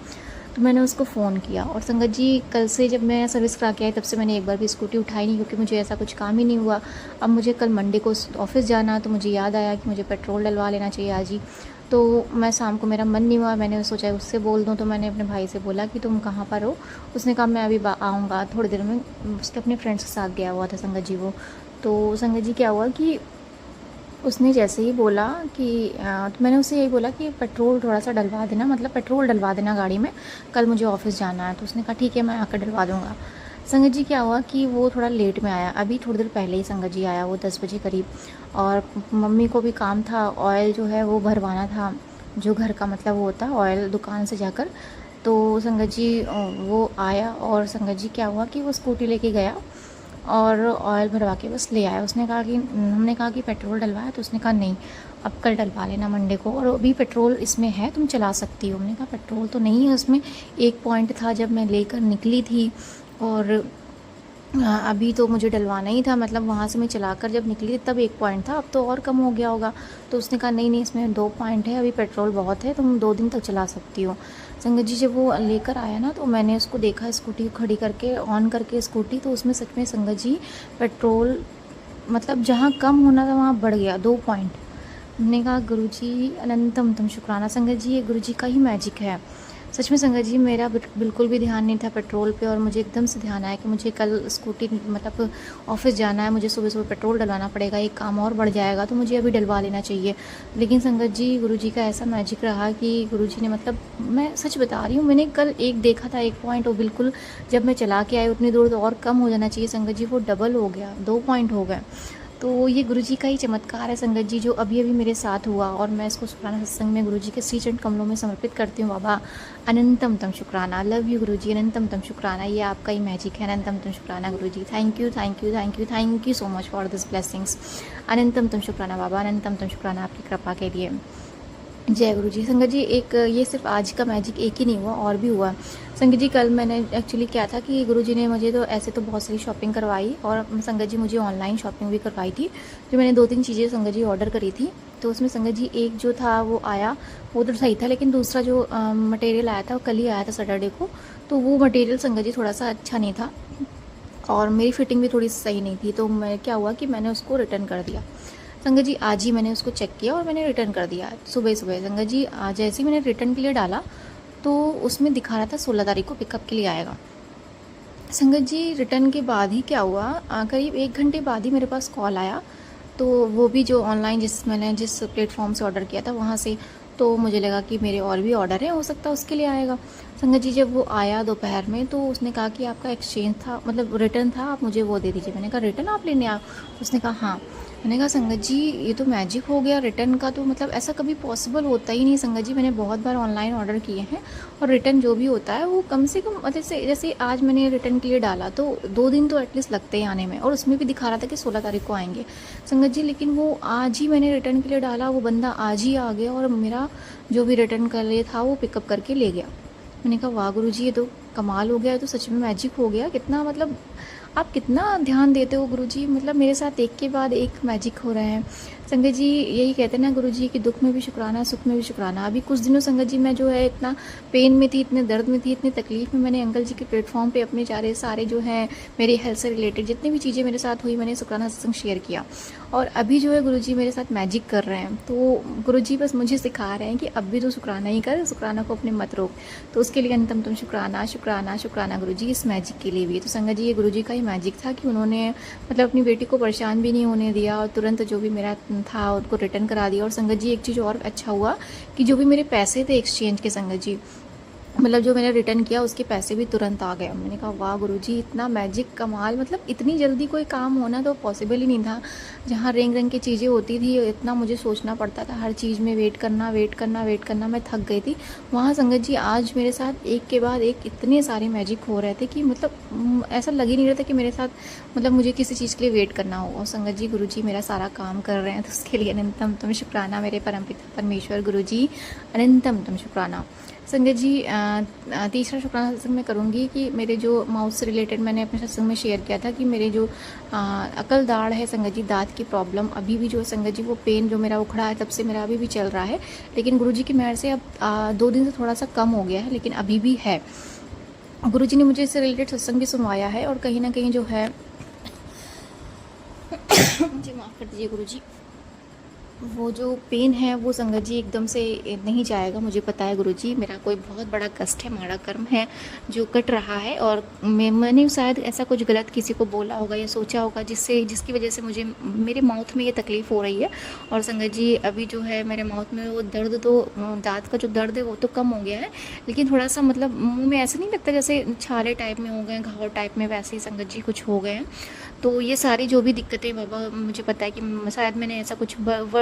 तो मैंने उसको फ़ोन किया, और संगत जी कल से जब मैं सर्विस करा के आई तब से मैंने एक बार भी स्कूटी उठाई नहीं, क्योंकि मुझे ऐसा कुछ काम ही नहीं हुआ। अब मुझे कल मंडे को ऑफिस जाना, तो मुझे याद आया कि मुझे पेट्रोल डलवा लेना चाहिए आज ही। तो मैं शाम को, मेरा मन नहीं हुआ, मैंने सोचा उससे बोल दूँ, तो मैंने अपने भाई से बोला कि तुम कहाँ पर हो। उसने कहा मैं अभी आऊँगा थोड़ी देर में। उसके अपने फ्रेंड्स के साथ गया हुआ था संगत जी वो। तो संगत जी क्या हुआ कि उसने जैसे ही बोला कि तो मैंने उसे यही बोला कि पेट्रोल थोड़ा सा डलवा देना, मतलब पेट्रोल डलवा देना गाड़ी में, कल मुझे ऑफिस जाना है। तो उसने कहा ठीक है मैं आकर डलवा दूँगा। संगत जी क्या हुआ कि वो थोड़ा लेट में आया, अभी थोड़ी देर पहले ही संगत जी आया, वो 10 बजे करीब। और मम्मी को भी काम था, ऑयल जो है वो भरवाना था, जो घर का मतलब वो होता है ऑयल दुकान से जाकर। तो संगत जी वो आया, और संगत जी क्या हुआ कि वो स्कूटी लेके गया और ऑयल भरवा के बस ले आया। उसने कहा कि, हमने कहा कि पेट्रोल डलवाया, तो उसने कहा नहीं अब कल डलवा लेना मंडे को, और अभी पेट्रोल इसमें है, तुम चला सकती हो। हमने कहा पेट्रोल तो नहीं है उसमें, 1 पॉइंट था जब मैं लेकर निकली थी, और अभी तो मुझे डलवाना ही था, मतलब वहाँ से मैं चलाकर जब निकली तब 1 पॉइंट था, अब तो और कम हो गया होगा। तो उसने कहा नहीं इसमें 2 पॉइंट है, अभी पेट्रोल बहुत है, तुम 2 दिन तक चला सकती हो। संगत जी जब वो लेकर आया ना, तो मैंने उसको देखा स्कूटी खड़ी करके, ऑन करके स्कूटी, तो उसमें सच में संगत जी पेट्रोल मतलब जहाँ कम होना था वहाँ बढ़ गया 2 पॉइंट। हमने कहा गुरुजी अनंतम शुक्राना। संगत जी ये गुरुजी का ही मैजिक है सच में। संगत जी मेरा बिल्कुल भी ध्यान नहीं था पेट्रोल पे, और मुझे एकदम से ध्यान आया कि मुझे कल स्कूटी मतलब ऑफिस जाना है, मुझे सुबह पेट्रोल डलवाना पड़ेगा, एक काम और बढ़ जाएगा, तो मुझे अभी डलवा लेना चाहिए। लेकिन संगत जी गुरुजी का ऐसा मैजिक रहा कि गुरुजी ने, मतलब मैं सच बता रही हूँ, मैंने कल एक देखा था 1 पॉइंट, वो बिल्कुल जब मैं चला के आई उतनी दूर तो और कम हो जाना चाहिए संगत जी, वो डबल हो गया, 2 पॉइंट हो गए। तो ये गुरुजी का ही चमत्कार है संगत जी, जो अभी मेरे साथ हुआ, और मैं इसको शुक्राना सत्संग में गुरुजी के श्री चरण कमलों में समर्पित करती हूँ। बाबा अनंतम शुक्राना, लव यू गुरुजी, अनंतम शुक्राना, ये आपका ही मैजिक है, अनंतम शुक्राना गुरुजी। Thank you so much for this blessings. अनंतम शुक्राना बाबा, अनंतम शुक्राना आपकी कृपा के लिए। जय गुरु जी। संगत जी, एक ये सिर्फ आज का मैजिक एक ही नहीं हुआ, और भी हुआ। संगत जी, कल मैंने एक्चुअली क्या था कि गुरु जी ने मुझे तो ऐसे तो बहुत सारी शॉपिंग करवाई, और संगत जी मुझे ऑनलाइन शॉपिंग भी करवाई थी। जो मैंने 2-3 चीज़ें संगत जी ऑर्डर करी थी, तो उसमें संगत जी एक जो था वो आया, वो तो सही था, लेकिन दूसरा जो मटेरियल आया था वो कल ही आया था सैटरडे को। तो वो मटेरियल संगत जी थोड़ा सा अच्छा नहीं था, और मेरी फिटिंग भी थोड़ी सही नहीं थी। तो मैं क्या हुआ कि मैंने उसको रिटर्न कर दिया। संगत जी, आज ही मैंने उसको चेक किया और मैंने रिटर्न कर दिया सुबह सुबह। संगत जी, आज जैसे ही मैंने रिटर्न के लिए डाला, तो उसमें दिखा रहा था 16 तारीख को पिकअप के लिए आएगा। संगत जी, रिटर्न के बाद ही क्या हुआ, करीब 1 घंटे बाद ही मेरे पास कॉल आया। तो वो भी जो ऑनलाइन मैंने जिस प्लेटफॉर्म से ऑर्डर किया था वहाँ से। तो मुझे लगा कि मेरे और भी ऑर्डर है, हो सकता है उसके लिए आएगा। संगत जी, जब वो आया दोपहर में, तो उसने कहा कि आपका एक्सचेंज था, मतलब रिटर्न था, आप मुझे वो दे दीजिए। मैंने कहा रिटर्न आप लेने आए? उसने कहा हाँ। मैंने कहा संगत जी, ये तो मैजिक हो गया रिटर्न का, तो मतलब ऐसा कभी पॉसिबल होता ही नहीं। संगत जी, मैंने बहुत बार ऑनलाइन ऑर्डर किए हैं, और रिटर्न जो भी होता है वो कम से कम, मतलब जैसे आज मैंने रिटर्न के लिए डाला तो 2 दिन तो एटलीस्ट लगते ही आने में, और उसमें भी दिखा रहा था कि 16 तारीख को आएंगे। संगत जी, लेकिन वो आज ही मैंने रिटर्न के लिए डाला, वो बंदा आज ही आ गया, और मेरा जो भी रिटर्न कर लिए था वो पिकअप करके ले गया। मैंने कहा वाह गुरु जी, ये तो कमाल हो गया, ये तो सच में मैजिक हो गया। कितना मतलब आप कितना ध्यान देते हो गुरु जी, मतलब मेरे साथ एक के बाद एक मैजिक हो रहे हैं। संगत जी, यही कहते हैं ना गुरु जी कि दुख में भी शुक्राना, सुख में भी शुक्राना। अभी कुछ दिनों संगत जी मैं जो है इतना पेन में थी, इतने दर्द में थी, इतनी तकलीफ में, मैंने अंकल जी के प्लेटफॉर्म पे अपने सारे जो हैं मेरी हेल्थ से रिलेटेड जितनी भी चीज़ें मेरे साथ हुई, मैंने शुक्राना सत्संग शेयर किया। और अभी जो है गुरु जी मेरे साथ मैजिक कर रहे हैं। तो गुरु जी बस मुझे सिखा रहे हैं कि अब भी तो शुक्राना ही कर, शुक्राना को अपने मत रोक। तो उसके लिए अंतम तुम शुक्राना शुक्राना शुक्राना गुरु जी, इस मैजिक के लिए भी। तो संगत जी, ये गुरु जी का ही मैजिक था कि उन्होंने मतलब अपनी बेटी को परेशान भी नहीं होने दिया, और तुरंत जो भी मेरा था उनको रिटर्न करा दिया। और संगत जी, एक चीज़ और अच्छा हुआ कि जो भी मेरे पैसे थे एक्सचेंज के, संगत जी मतलब जो मैंने रिटर्न किया उसके पैसे भी तुरंत आ गए। मैंने कहा वाह गुरुजी, इतना मैजिक, कमाल, मतलब इतनी जल्दी कोई काम होना तो पॉसिबल ही नहीं था। जहाँ रंग रंग की चीज़ें होती थी, इतना मुझे सोचना पड़ता था, हर चीज़ में वेट करना, मैं थक गई थी। वहाँ संगत जी आज मेरे साथ एक के बाद एक इतने सारे मैजिक हो रहे थे कि मतलब ऐसा लग ही नहीं रहा था कि मेरे साथ मतलब मुझे किसी चीज़ के लिए वेट करना हो। और संगत जी, गुरुजी मेरा सारा काम कर रहे हैं, तो उसके लिए अनंतम तुम शुक्राना मेरे परमपिता परमेश्वर गुरुजी, अनंतम तुम शुक्राना। संगत जी, तीसरा शुक्राना सत्संग मैं करूँगी कि मेरे जो माउथ से रिलेटेड मैंने अपने सत्संग में शेयर किया था कि मेरे जो अकल दाढ़ है संगत जी, दांत की प्रॉब्लम अभी भी जो संगत जी वो पेन जो मेरा उखड़ा है तब से मेरा अभी भी चल रहा है, लेकिन गुरुजी की मेहर से अब 2 दिन से थोड़ा सा कम हो गया है, लेकिन अभी भी है। गुरुजी ने मुझे इससे रिलेटेड सत्संग भी सुनवाया है, और कहीं ना कहीं जो है मुझे माफ़ कर दीजिए गुरुजी, वो जो पेन है वो संगत जी एकदम से नहीं जाएगा। मुझे पता है गुरुजी, मेरा कोई बहुत बड़ा कष्ट है, माड़ा कर्म है जो कट रहा है, और मैंने शायद ऐसा कुछ गलत किसी को बोला होगा या सोचा होगा जिसकी वजह से मुझे मेरे माउथ में ये तकलीफ़ हो रही है। और संगत जी, अभी जो है मेरे माउथ में वो दर्द, तो दांत का जो दर्द है वो तो कम हो गया है, लेकिन थोड़ा सा मतलब मुँह में ऐसा नहीं लगता जैसे छाले टाइप में हो गए, घाव टाइप में, वैसे ही संगत जी कुछ हो गए हैं। तो ये सारी जो भी दिक्कतें, बाबा मुझे पता है कि शायद मैंने ऐसा कुछ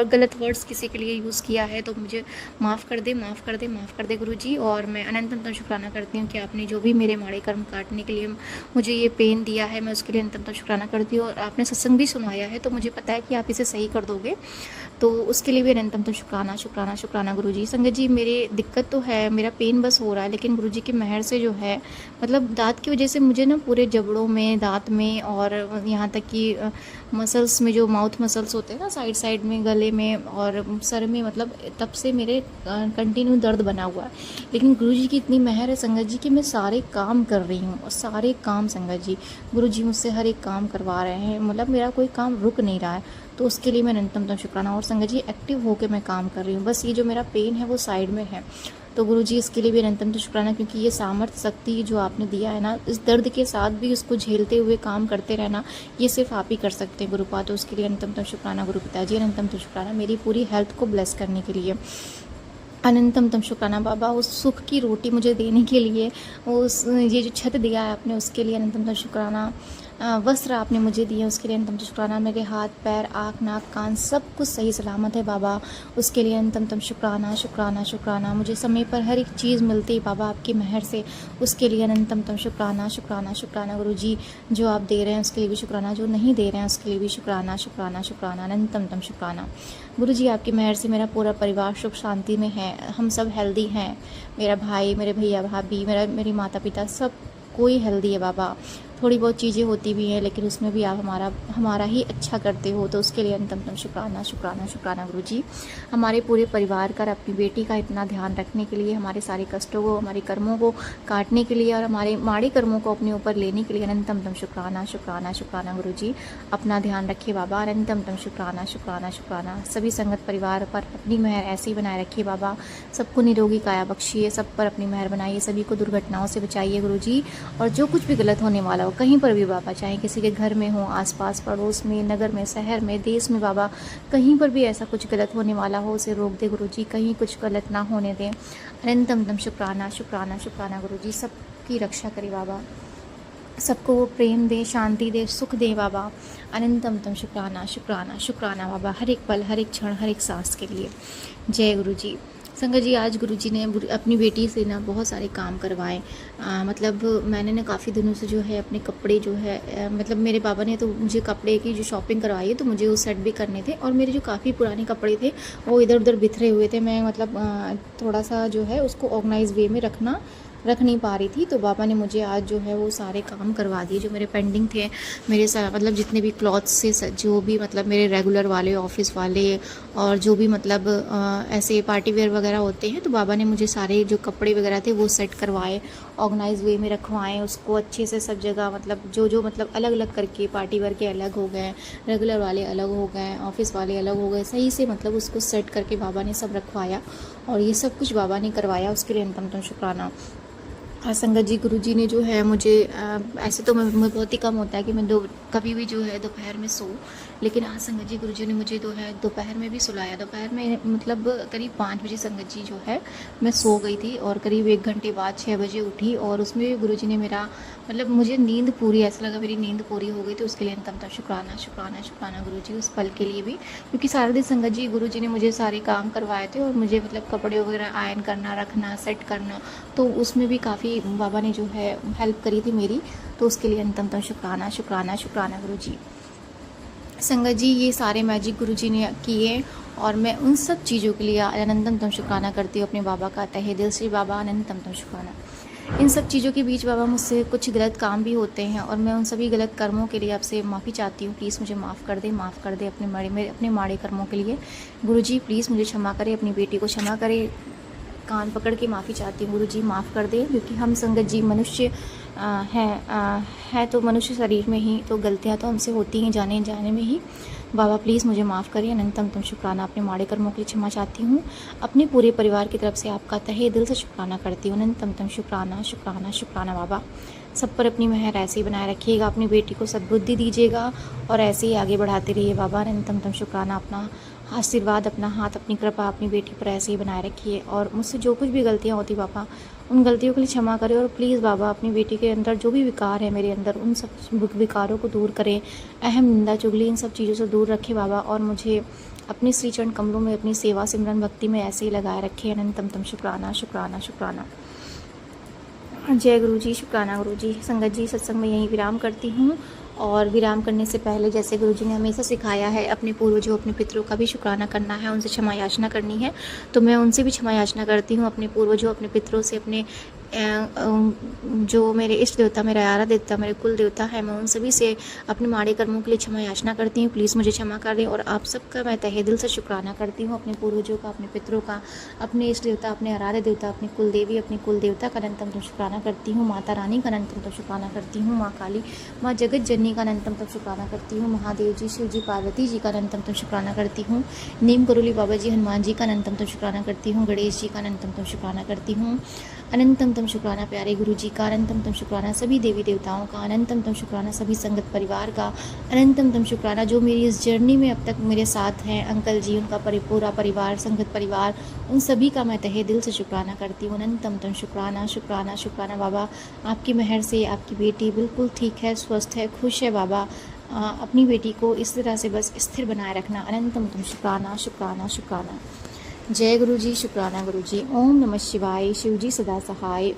गलत वर्ड्स किसी के लिए यूज़ किया है, तो मुझे माफ़ कर दे गुरुजी। और मैं अनंतम शुक्राना करती हूँ कि आपने जो भी मेरे माड़े कर्म काटने के लिए मुझे ये पेन दिया है, मैं उसके लिए अनंतम शुक्राना करती हूँ। और आपने सत्संग भी सुनाया है, तो मुझे पता है कि आप इसे सही कर दोगे, तो उसके लिए भी अनंतम शुक्राना गुरुजी। संगत जी, मेरे दिक्कत तो है, मेरा पेन बस हो रहा है, लेकिन गुरुजी की मेहर से जो है मतलब दांत की वजह से मुझे ना पूरे जबड़ों में, दांत में, और यहाँ तक कि मसल्स में, जो माउथ मसल्स होते हैं ना साइड में, गले में और सर में, मतलब तब से मेरे कंटिन्यू दर्द बना हुआ है। लेकिन गुरुजी की इतनी मेहर है संगत जी कि मैं सारे काम कर रही हूँ, और सारे काम संगत जी गुरुजी मुझसे हर एक काम करवा रहे हैं, मतलब मेरा कोई काम रुक नहीं रहा है, तो उसके लिए मैं अनंतम शुक्राना। और संगत जी, एक्टिव होकर मैं काम कर रही हूँ, बस ये जो मेरा पेन है वो साइड में है, तो गुरुजी इसके लिए भी अनंतम शुक्राना, क्योंकि ये सामर्थ्य, शक्ति जो आपने दिया है ना, इस दर्द के साथ भी उसको झेलते हुए काम करते रहना, ये सिर्फ आप ही कर सकते हैं गुरुपा। तो उसके लिए अनंतम शुक्राना गुरु पिताजी, अनंतम शुक्राना मेरी पूरी हेल्थ को ब्लेस करने के लिए, अनंतम शुक्राना बाबा उस सुख की रोटी मुझे देने के लिए, उस ये जो छत दिया है आपने उसके लिए अनंतम शुक्राना। वस्त्र आपने मुझे दिए उसके लिए अनंतम शुक्राना। मेरे हाथ पैर आँख नाक कान सब कुछ सही सलामत है बाबा, उसके लिए अनंतम शुक्राना शुक्राना शुक्राना। मुझे समय पर हर एक चीज़ मिलती है बाबा आपकी मेहर से, उसके लिए अनंतम शुक्राना शुक्राना शुक्राना। गुरु जी जो आप दे रहे हैं उसके लिए भी शुक्राना, जो नहीं दे रहे हैं उसके लिए भी शुक्राना शुक्राना शुक्राना अनंतम शुक्राना। गुरु जी आपकी मेहर से मेरा पूरा परिवार सुख शांति में है, हम सब हेल्दी हैं। मेरा भाई, मेरे भैया भाभी, मेरे माता पिता सब कोई हेल्दी है बाबा। थोड़ी बहुत चीज़ें होती भी हैं लेकिन उसमें भी आप हमारा ही अच्छा करते हो, तो उसके लिए अनंतम शुक्राना शुक्राना शुक्राना। गुरु जी हमारे पूरे परिवार का, अपनी बेटी का इतना ध्यान रखने के लिए, हमारे सारे कष्टों को, हमारे कर्मों को काटने के लिए और हमारे माड़े कर्मों को अपने ऊपर लेने के लिए अनंतम शुक्राना शुक्राना शुक्राना। गुरु जी अपना ध्यान रखिए बाबा, अनंतम शुक्राना शुक्राना शुक्राना। सभी संगत परिवार पर अपनी मेहर ऐसी बनाए रखिए बाबा, सबको निरोगी काया बख्शिए, सब पर अपनी मेहर बनाइए, सभी को दुर्घटनाओं से बचाइए गुरु जी। और जो कुछ भी गलत होने वाला हो कहीं पर भी बाबा, चाहे किसी के घर में हो, आसपास पड़ोस में, नगर में, शहर में, देश में बाबा, कहीं पर भी ऐसा कुछ गलत होने वाला हो उसे रोक दे गुरु जी, कहीं कुछ गलत ना होने दें। अनंतम शुक्राना शुक्राना शुक्राना। गुरु जी सबकी रक्षा करे बाबा, सबको वो प्रेम दे, शांति दे, सुख दे बाबा। अनंतम शुक्राना शुक्राना शुक्राना बाबा, हर एक पल, हर एक क्षण, हर एक सांस के लिए। जय गुरु जी। संगत जी आज गुरु जी ने अपनी बेटी से ना बहुत सारे काम करवाए। मतलब मैंने ना काफ़ी दिनों से जो है अपने कपड़े जो है मतलब मेरे पापा ने तो मुझे कपड़े की जो शॉपिंग करवाई है तो मुझे वो सेट भी करने थे, और मेरे जो काफ़ी पुराने कपड़े थे वो इधर उधर बिखरे हुए थे। मैं मतलब थोड़ा सा जो है उसको ऑर्गेनाइज वे में रख नहीं पा रही थी, तो बाबा ने मुझे आज जो है वो सारे काम करवा दिए जो मेरे पेंडिंग थे। मेरे मतलब जितने भी क्लॉथ्स से जो भी मतलब मेरे रेगुलर वाले, ऑफिस वाले और जो भी मतलब ऐसे पार्टी वेयर वगैरह होते हैं, तो बाबा ने मुझे सारे जो कपड़े वगैरह थे वो सेट करवाए, ऑर्गेनाइज वे में रखवाएं, उसको अच्छे से सब जगह मतलब जो मतलब अलग अलग करके, पार्टी वेयर के अलग हो गए, रेगुलर वाले अलग हो गए, ऑफिस वाले अलग हो गए, सही से मतलब उसको सेट करके बाबा ने सब रखवाया, और ये सब कुछ बाबा ने करवाया, उसके लिए अनंतम शुक्राना। संगत जी गुरु जी ने जो है मुझे ऐसे तो मैं बहुत ही कम होता है कि मैं कभी भी जो है दोपहर में सो, लेकिन आज संगत जी गुरु जी ने मुझे जो है दोपहर में भी सुलाया। दोपहर में मतलब करीब 5 बजे संगत जी जो है मैं सो गई थी, और करीब 1 घंटे बाद 6 बजे उठी, और उसमें भी गुरु जी ने मेरा मतलब मुझे नींद पूरी, ऐसा लगा मेरी नींद पूरी हो गई थी, उसके लिए अनंतम शुक्राना शुक्राना शुक्राना गुरु जी, उस पल के लिए भी। क्योंकि सारा दिन संगत जी गुरु जी ने मुझे सारे काम करवाए थे, और मुझे मतलब कपड़े वगैरह आयरन करना, रखना, सेट करना, तो उसमें भी काफ़ी बाबा ने जो है हेल्प करी थी मेरी, तो उसके लिए अनंतम शुक्राना शुक्राना शुक्राना गुरु जी। संगत जी ये सारे मैजिक गुरु जी ने किए, और मैं उन सब चीज़ों के लिए अनंतम शुक्राना करती हूँ अपने बाबा का तहे दिल से। बाबा अनंतम शुक्राना। इन सब चीज़ों के बीच बाबा मुझसे कुछ गलत काम भी होते हैं, और मैं उन सभी गलत कर्मों के लिए आपसे माफ़ी चाहती हूँ। प्लीज़ मुझे माफ़ कर दे अपने माड़े कर्मों के लिए। गुरु जी प्लीज़ मुझे क्षमा करें, अपनी बेटी को क्षमा करें, कान पकड़ के माफ़ी चाहती हूँ गुरु जी, माफ़ कर दें। क्योंकि हम संगत जी मनुष्य है तो मनुष्य शरीर में ही तो गलतियाँ तो हमसे होती हैं जाने में ही। बाबा प्लीज़ मुझे माफ़ करिए, अनंतम शुक्राना। अपने माड़े कर्मों के लिए क्षमा चाहती हूँ, अपने पूरे परिवार की तरफ से आपका तहे दिल से शुक्राना करती हूँ। अनंतम शुक्राना शुक्राना शुक्राना बाबा। सब पर अपनी मेहर ऐसे ही बनाए रखिएगा, अपनी बेटी को सद्बुद्धि दीजिएगा, और ऐसे ही आगे बढ़ाते रहिए बाबा। अनंतम शुक्राना। अपना आशीर्वाद, अपना हाथ, अपनी कृपा अपनी बेटी पर ऐसे ही बनाए रखिए, और मुझसे जो कुछ भी गलतियाँ होती बाबा उन गलतियों के लिए क्षमा करें, और प्लीज़ बाबा अपनी बेटी के अंदर जो भी विकार है मेरे अंदर उन सब विकारों को दूर करें। अहम, निंदा, चुगली इन सब चीज़ों से दूर रखें बाबा, और मुझे अपने श्री चरण कमलों में अपनी सेवा सिमरन भक्ति में ऐसे ही लगाए रखें। अनंतम शुक्राना शुक्राना शुक्राना। जय गुरु जी। शुक्राना गुरु जी। संगत जी सत्संग में यहीं विराम करती हूँ, और विराम करने से पहले जैसे गुरु जी ने हमेशा सिखाया है अपने पूर्वजों, अपने पितरों का भी शुक्राना करना है, उनसे क्षमा याचना करनी है, तो मैं उनसे भी क्षमा याचना करती हूँ, अपने पूर्वजों, अपने पितरों से, अपने जो मेरे इष्ट देवता, मेरा आराध्य देवता, मेरे कुल देवता है, मैं उन सभी से अपने माड़े कर्मों के लिए क्षमा याचना करती हूँ। प्लीज़ मुझे क्षमा कर दें, और आप सबका मैं तहे दिल से शुक्राना करती हूँ, अपने पूर्वजों का, अपने पितरों का, अपने इष्ट देवता, अपने आराध्य देवता, अपनी कुल देवी, अपनी कुल देवता का अनंतम शुक्राना करती हूँ। माता रानी का अनंतम शुक्राना करती हूँ। माँ काली, माँ जगत जननी का अनंतम शुक्राना करती हूँ। महादेव जी, शिव जी, पार्वती जी का अनंतम शुक्राना करती हूँ। नीम करोली बाबा जी, हनुमान जी का अनंतम शुक्राना करती हूँ। गणेश जी का अनंतम शुक्राना करती हूँ। अनंतम शुक्राना प्यारे गुरु जी का, अनंतम शुक्राना सभी देवी देवताओं का, अनंतम शुक्राना सभी संगत परिवार का, अनंतम शुक्राना जो मेरी इस जर्नी में अब तक मेरे साथ हैं, अंकल जी, उनका पूरा परिवार, संगत परिवार, उन सभी का मैं तहे दिल से शुक्राना करती हूँ। अनंतम शुक्राना शुक्राना शुक्राना बाबा। आपकी मेहर से आपकी बेटी बिल्कुल ठीक है, स्वस्थ है, खुश खुश है बाबा। अपनी बेटी को इस तरह से बस स्थिर बनाए रखना। अनंतम तुम शुक्राना शुक्राना शुक्राना। जय गुरु जी, शुक्राना गुरु जी। ओम नमः शिवाय। शिव जी सदा सहाय।